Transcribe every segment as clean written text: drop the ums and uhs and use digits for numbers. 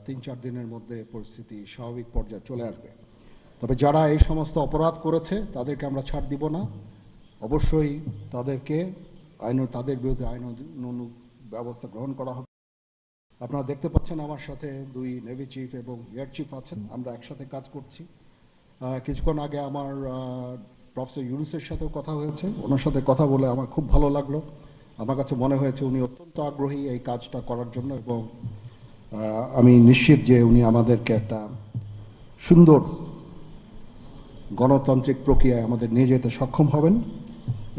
3-4 দিনের মধ্যে পরিস্থিতি স্বাভাবিক পর্যায়ে চলে আসবে। তবে যারা এই সমস্ত অপরাধ করেছে তাদেরকে আমরা ছাড় দিব না। অবশ্যই তাদেরকে তাদের বিরুদ্ধে আইনানুগ ব্যবস্থা গ্রহণ করা হবে। আপনারা দেখতে পাচ্ছেন আমার সাথে 2 নেভি চিফ এবং এয়ার চিফ আছেন, আমরা একসাথে কাজ করছি। কিছুক্ষণ আগে আমার প্রফেসর ইউনুসের সাথেও কথা হয়েছে, ওনার সাথে কথা বলে আমার খুব ভালো লাগলো। আমার কাছে মনে হয়েছে উনি অত্যন্ত আগ্রহী এই কাজটা করার জন্য, এবং আমি নিশ্চিত যে উনি আমাদেরকে একটা সুন্দর গণতান্ত্রিক প্রক্রিয়ায় আমাদের নিয়ে যেতে সক্ষম হবেন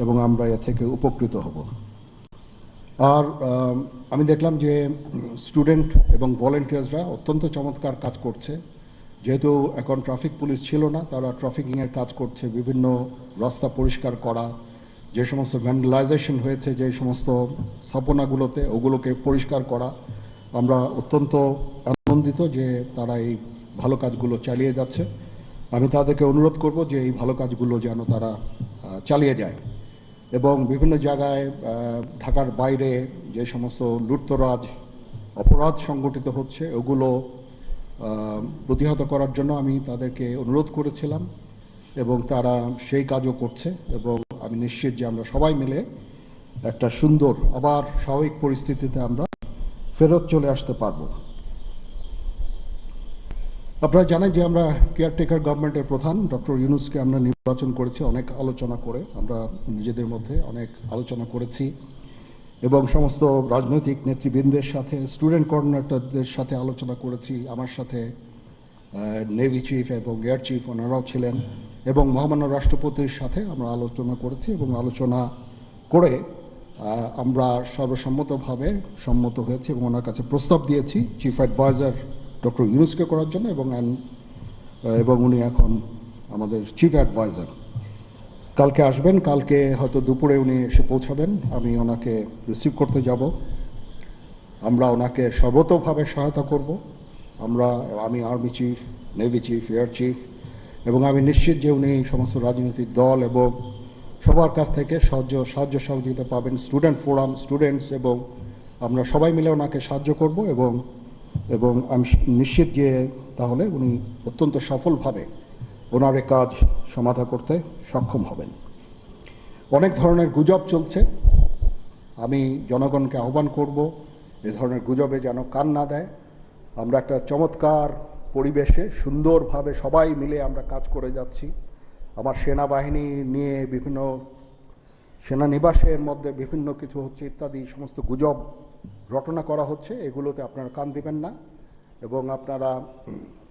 এবং আমরা এ থেকে উপকৃত হব। আর আমি দেখলাম যে স্টুডেন্ট এবং ভলেন্টিয়ার্সরা অত্যন্ত চমৎকার কাজ করছে। যেহেতু এখন ট্রাফিক পুলিশ ছিল না, তারা ট্রাফিকিংয়ের কাজ করছে, বিভিন্ন রাস্তা পরিষ্কার করা, যে সমস্ত ভ্যান্ডালাইজেশন হয়েছে যে সমস্ত স্থাপনাগুলোতে, ওগুলোকে পরিষ্কার করা। আমরা অত্যন্ত আনন্দিত যে তারা এই ভালো কাজগুলো চালিয়ে যাচ্ছে। আমি তাদেরকে অনুরোধ করব যে এই ভালো কাজগুলো যেন তারা চালিয়ে যায় এবং বিভিন্ন জায়গায় ঢাকার বাইরে যে সমস্ত লুটতরাজ অপরাধ সংগঠিত হচ্ছে ওগুলো প্রতিহত করার জন্য আমি তাদেরকে অনুরোধ করেছিলাম এবং তারা সেই কাজও করছে। এবং আমি নিশ্চিত যে আমরা সবাই মিলে একটা সুন্দর আবার স্বাভাবিক পরিস্থিতিতে আমরা ফেরত চলে আসতে পারব। আপনারা জানেন যে আমরা কেয়ারটেকার গভর্নমেন্টের প্রধান ডক্টর ইউনূসকে আমরা নির্বাচন করেছি অনেক আলোচনা করে, আমরা নিজেদের মধ্যে অনেক আলোচনা করেছি এবং সমস্ত রাজনৈতিক নেতৃবৃন্দের সাথে, স্টুডেন্ট কোঅর্ডিনেটরদের সাথে আলোচনা করেছি। আমার সাথে নেভি চিফ এবং এয়ার চিফ ওনারাও ছিলেন এবং মহামান্য রাষ্ট্রপতির সাথে আমরা আলোচনা করেছি এবং আলোচনা করে আমরা সর্বসম্মতভাবে সম্মত হয়েছি এবং ওনার কাছে প্রস্তাব দিয়েছি চিফ অ্যাডভাইজার ডক্টর ইউনূসকে করার জন্য এবং উনি এখন আমাদের চিফ অ্যাডভাইজার। কালকে আসবেন, কালকে হয়তো দুপুরে উনি এসে পৌঁছাবেন, আমি ওনাকে রিসিভ করতে যাব। আমরা ওনাকে সর্বতোভাবে সহায়তা করব। আমি army chief, navy chief, air chief, এবং আমি নিশ্চিত যে উনি সমস্ত রাজনৈতিক দল এবং সবার কাছ থেকে সাহায্য সহযোগিতা পাবেন। স্টুডেন্ট ফোরাম, স্টুডেন্টস, এবং আমরা সবাই মিলে ওনাকে সাহায্য করব এবং আমি নিশ্চিত যে তাহলে উনি অত্যন্ত সফলভাবে ওনার এই কাজ সমাধা করতে সক্ষম হবেন। অনেক ধরনের গুজব চলছে, আমি জনগণকে আহ্বান করব এ ধরনের গুজবে যেন কান না দেয়। আমরা একটা চমৎকার পরিবেশে সুন্দরভাবে সবাই মিলে আমরা কাজ করে যাচ্ছি। আমার সেনাবাহিনী নিয়ে বিভিন্ন সেনানিবাসের মধ্যে বিভিন্ন কিছু হচ্ছে ইত্যাদি সমস্ত গুজব রটনা করা হচ্ছে, এগুলোতে আপনারা কান দিবেন না এবং আপনারা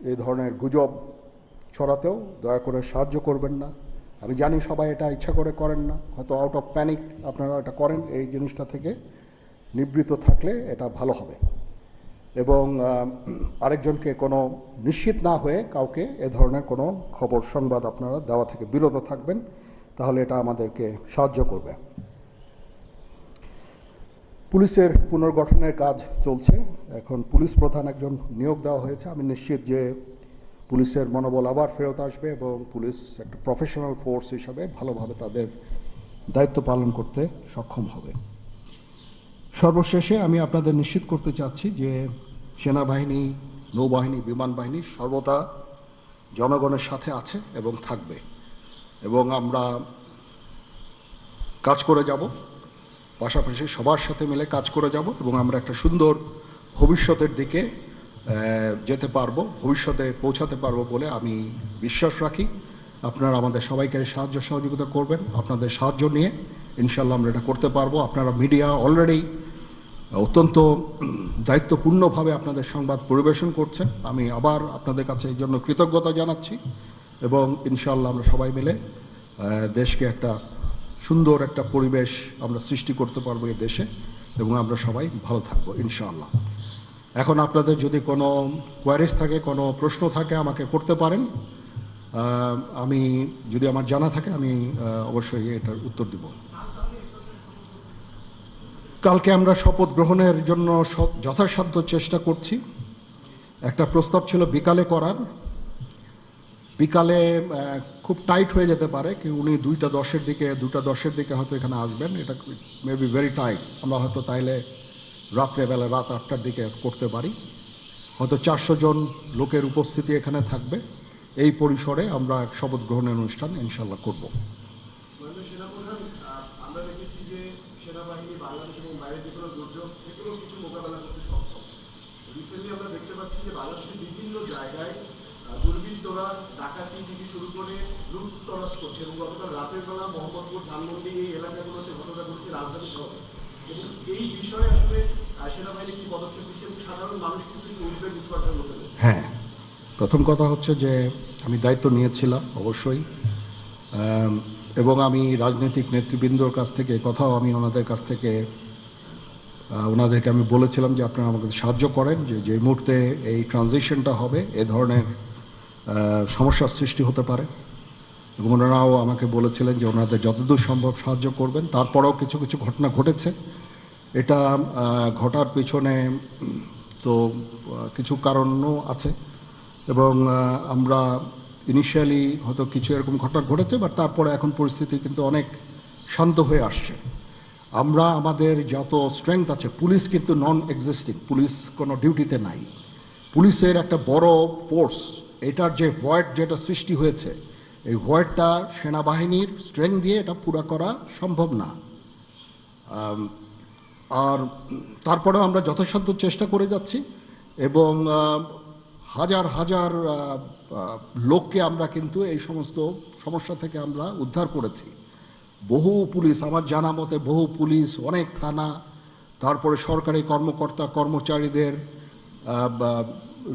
এই ধরনের গুজব ছড়াতেও দয়া করে সাহায্য করবেন না। আমি জানি সবাই এটা ইচ্ছা করে করেন না, হয়তো আউট অফ প্যানিক আপনারা এটা করেন। এই জিনিসটা থেকে নিবৃত্ত থাকলে এটা ভালো হবে এবং আরেকজনকে কোনো নিশ্চিত না হয়ে কাউকে এ ধরনের কোনো খবর সংবাদ আপনারা দেওয়া থেকে বিরত থাকবেন, তাহলে এটা আমাদেরকে সাহায্য করবে। পুলিশের পুনর্গঠনের কাজ চলছে, এখন পুলিশ প্রধান একজন নিয়োগ দেওয়া হয়েছে। আমি নিশ্চিত যে পুলিশের মনোবল আবার ফেরত আসবে এবং পুলিশ একটা প্রফেশনাল ফোর্স হিসাবে ভালোভাবে তাদের দায়িত্ব পালন করতে সক্ষম হবে। সর্বশেষে আমি আপনাদের নিশ্চিত করতে চাচ্ছি যে সেনাবাহিনী, নৌবাহিনী, বিমান বাহিনী সর্বদা জনগণের সাথে আছে এবং থাকবে এবং আমরা কাজ করে যাব, পাশাপাশি সবার সাথে মিলে কাজ করে যাব এবং আমরা একটা সুন্দর ভবিষ্যতের দিকে যেতে পারবো, ভবিষ্যতে পৌঁছাতে পারবো বলে আমি বিশ্বাস রাখি। আপনারা আমাদের সবাইকে সাহায্য সহযোগিতা করবেন, আপনাদের সাহায্য নিয়ে ইনশাল্লাহ আমরা এটা করতে পারবো। আপনারা মিডিয়া অলরেডি অত্যন্ত দায়িত্বপূর্ণভাবে আপনাদের সংবাদ পরিবেশন করছেন, আমি আবার আপনাদের কাছে এই জন্য কৃতজ্ঞতা জানাচ্ছি এবং ইনশাল্লাহ আমরা সবাই মিলে দেশকে একটা সুন্দর একটা পরিবেশ আমরা সৃষ্টি করতে পারবো এই দেশে এবং আমরা সবাই ভালো থাকবো ইনশাআল্লাহ। এখন আপনাদের যদি কোনো কোয়ারিজ থাকে, কোনো প্রশ্ন থাকে আমাকে করতে পারেন, আমি যদি আমার জানা থাকে আমি অবশ্যই এটার উত্তর দিব। কালকে আমরা শপথ গ্রহণের জন্য যথাসাধ্য চেষ্টা করছি। একটা প্রস্তাব ছিল বিকালে করার, বিকালে খুব টাইট হয়ে যেতে পারে কি উনি 2:10-এর দিকে হয়তো এখানে আসবেন, এটা মে বি ভেরি টাইট। আমরা হয়তো তাইলে রাত্রেবেলা রাত 8টার দিকে করতে পারি। হয়তো 400 জন লোকের উপস্থিতি এখানে থাকবে। এই পরিসরে আমরা শপথ গ্রহণের অনুষ্ঠান ইনশাল্লাহ করব। সেনাপ্রধান, আমরা দেখেছি যে সেনাবাহিনী বাংলাদেশ এবং বাইরের যে কোনো দুর্যোগ থেকেও কিছু মোকাবেলা করতে সক্ষম। রিসেন্টলি আমরা দেখতে পাচ্ছি যে বাংলাদেশের বিভিন্ন জায়গায় দুর্বৃত্তরা ডাকাতি থেকে শুরু করে লুটতরাজ করছে, এবং গতকাল রাতের বেলা মোহাম্মদপুর, ধানমন্ডি এই এলাকাগুলোতে ঘটনা ঘটছে রাজধানী শহরে। এবং এই বিষয়ে আসলে সেনাবাহিনী কি পদক্ষেপ নিচ্ছে এবং সাধারণ মানুষ কিন্তু উদ্বেগ উৎপাদন হতে পারে? হ্যাঁ, প্রথম কথা হচ্ছে যে আমি দায়িত্ব নিয়েছিলাম অবশ্যই, এবং আমি রাজনৈতিক নেতৃবৃন্দর কাছ থেকে কথাও আমি ওনাদের কাছ থেকে ওনাদেরকে আমি বলেছিলাম যে আপনারা আমাকে সাহায্য করেন, যে মুহূর্তে এই ট্রানজিশনটা হবে এ ধরনের সমস্যার সৃষ্টি হতে পারে, এবং ওনারাও আমাকে বলেছিলেন যে ওনাদের যতদূর সম্ভব সাহায্য করবেন। তারপরেও কিছু কিছু ঘটনা ঘটেছে। এটা ঘটার পিছনে তো কিছু কারণও আছে, এবং আমরা ইনিশিয়ালি হয়তো কিছু এরকম ঘটনা ঘটেছে, বাট তারপরে এখন পরিস্থিতি কিন্তু অনেক শান্ত হয়ে আসছে। আমরা আমাদের যত স্ট্রেংথ আছে, পুলিশ কিন্তু নন এক্সিস্টিং, পুলিশ কোনো ডিউটিতে নাই। পুলিশের একটা বড় ফোর্স, এটার যে ভয়েড যেটা সৃষ্টি হয়েছে, এই ভয়েডটা সেনাবাহিনীর স্ট্রেংথ দিয়ে এটা পুরা করা সম্ভব না। আর তারপরেও আমরা যথাসাধ্য চেষ্টা করে যাচ্ছি, এবং হাজার হাজার লোককে আমরা কিন্তু এই সমস্ত সমস্যা থেকে আমরা উদ্ধার করেছি। বহু পুলিশ, আমার জানা মতে বহু পুলিশ, অনেক থানা, তারপরে সরকারি কর্মকর্তা কর্মচারীদের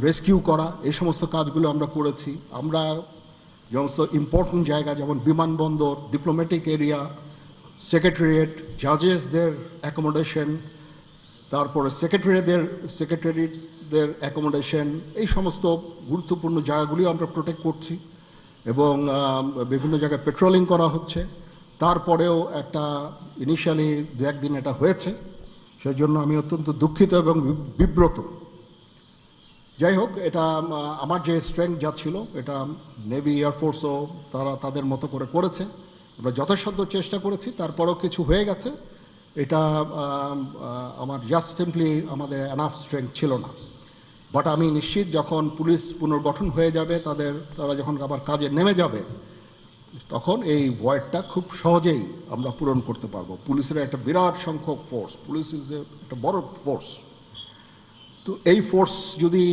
রেস্কিউ করা, এই সমস্ত কাজগুলো আমরা করেছি। আমরা সমস্ত ইম্পর্টেন্ট জায়গা যেমন বিমানবন্দর, ডিপ্লোম্যাটিক এরিয়া, সেক্রেটারিয়েট, জাজেসদের অ্যাকোমোডেশন, তারপরে সেক্রেটারিদের অ্যাকোমোডেশন, এই সমস্ত গুরুত্বপূর্ণ জায়গাগুলি আমরা প্রোটেক্ট করছি, এবং বিভিন্ন জায়গায় পেট্রোলিং করা হচ্ছে। তারপরেও একটা ইনিশিয়ালি দু একদিন এটা হয়েছে, সেই জন্য আমি অত্যন্ত দুঃখিত এবং বিব্রত। যাই হোক, এটা আমার যে স্ট্রেংথ যা ছিল এটা নেভি এয়ারফোর্সও তারা তাদের মতো করে করেছে। আমরা যথাসাধ্য চেষ্টা করেছি, তারপরেও কিছু হয়ে গেছে। এটা আমার জাস্ট সিম্পলি আমাদের এনাফ স্ট্রেংথ ছিল না। বাট আমি নিশ্চিত যখন পুলিশ পুনর্গঠন হয়ে যাবে, তারা যখন আবার কাজে নেমে যাবে, তখন এই ভয়েডটা খুব সহজেই আমরা পূরণ করতে পারবো। পুলিশের একটা বিরাট সংখ্যক ফোর্স, পুলিশ ইজ একটা বড় ফোর্স। তো এই ফোর্স যদি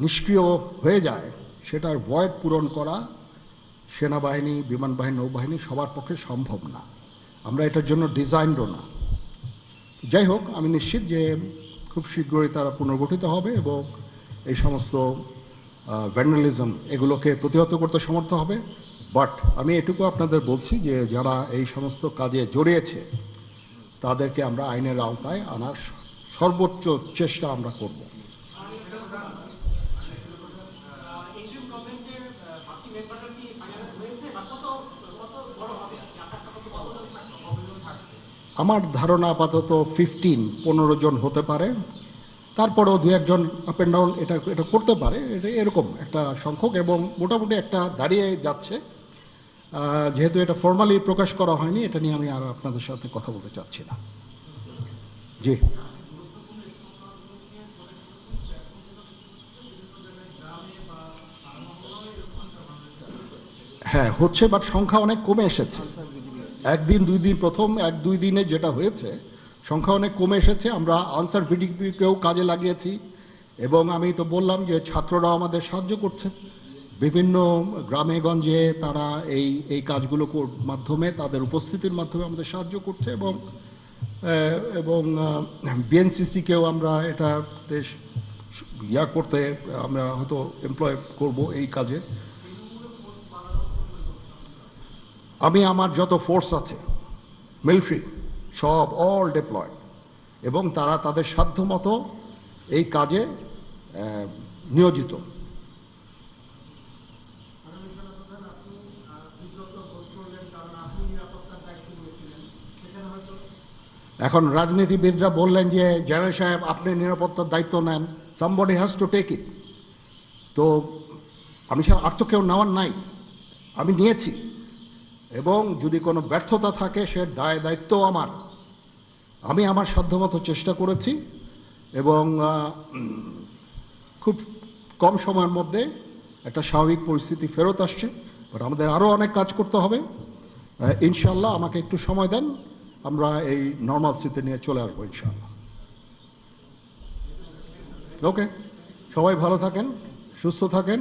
নিষ্ক্রিয় হয়ে যায়, সেটার ভয়েড পূরণ করা সেনাবাহিনী, বিমান বাহিনী, নৌবাহিনী সবার পক্ষে সম্ভব না। আমরা এটার জন্য ডিজাইনডও না। যাই হোক, আমি নিশ্চিত যে খুব শীঘ্রই তারা পুনর্গঠিত হবে, এবং এই সমস্ত ভ্যান্ডালিজম এগুলোকে প্রতিহত করতে সমর্থ হবে। বাট আমি এটুকু আপনাদের বলছি যে যারা এই সমস্ত কাজে জড়িয়েছে তাদেরকে আমরা আইনের আওতায় আনার সর্বোচ্চ চেষ্টা আমরা করব। আমার ধারণা আপাতত 15 জন হতে পারে, তারপরেও দু একজন আপ অ্যান্ড ডাউন এটা করতে পারে, এটা এরকম একটা সংখ্যক, এবং মোটামুটি একটা দাঁড়িয়ে যাচ্ছে। যেহেতু এটা ফর্মালি প্রকাশ করা হয়নি, এটা নিয়ে আমি আর আপনাদের সাথে কথা বলতে চাচ্ছি না। জি, হ্যাঁ হচ্ছে, বাট সংখ্যা অনেক কমে এসেছে। একদিন দুই দিন, প্রথম এক দুই দিনে যেটা হয়েছে সংখ্যা অনেক কমে এসেছে। আমরা আনসার ভিডিপিকেও কাজে লাগিয়েছি, এবং আমি তো বললাম যে ছাত্ররাও আমাদের সাহায্য করছে বিভিন্ন গ্রামে গঞ্জে। তারা এই কাজগুলো মাধ্যমে, তাদের উপস্থিতির মাধ্যমে আমাদের সাহায্য করছে, এবং বিএনসিসিকেও আমরা এটাতে করতে আমরা হয়তো এমপ্লয় করব এই কাজে। আমি আমার যত ফোর্স আছে মিলিটারি সব অল ডিপ্লয়েড, এবং তারা তাদের সাধ্যমতো এই কাজে নিয়োজিত। এখন রাজনীতিবিদরা বললেন যে জেনারেল সাহেব আপনি নিরাপত্তার দায়িত্ব নেন, somebody has to take it. তো আমি আর তো কেউ নেওয়ার নাই, আমি নিয়েছি, এবং যদি কোনো ব্যর্থতা থাকে সে দায়িত্ব আমার। আমি আমার সাধ্যমতো চেষ্টা করেছি, এবং খুব কম সময়ের মধ্যে একটা স্বাভাবিক পরিস্থিতি ফেরত আসছে, বাট আমাদের আরও অনেক কাজ করতে হবে। ইনশাল্লাহ আমাকে একটু সময় দেন, আমরা এই নর্মালসিতে নিয়ে চলে আসবো ইনশাল্লাহ। ওকে, সবাই ভালো থাকেন, সুস্থ থাকেন।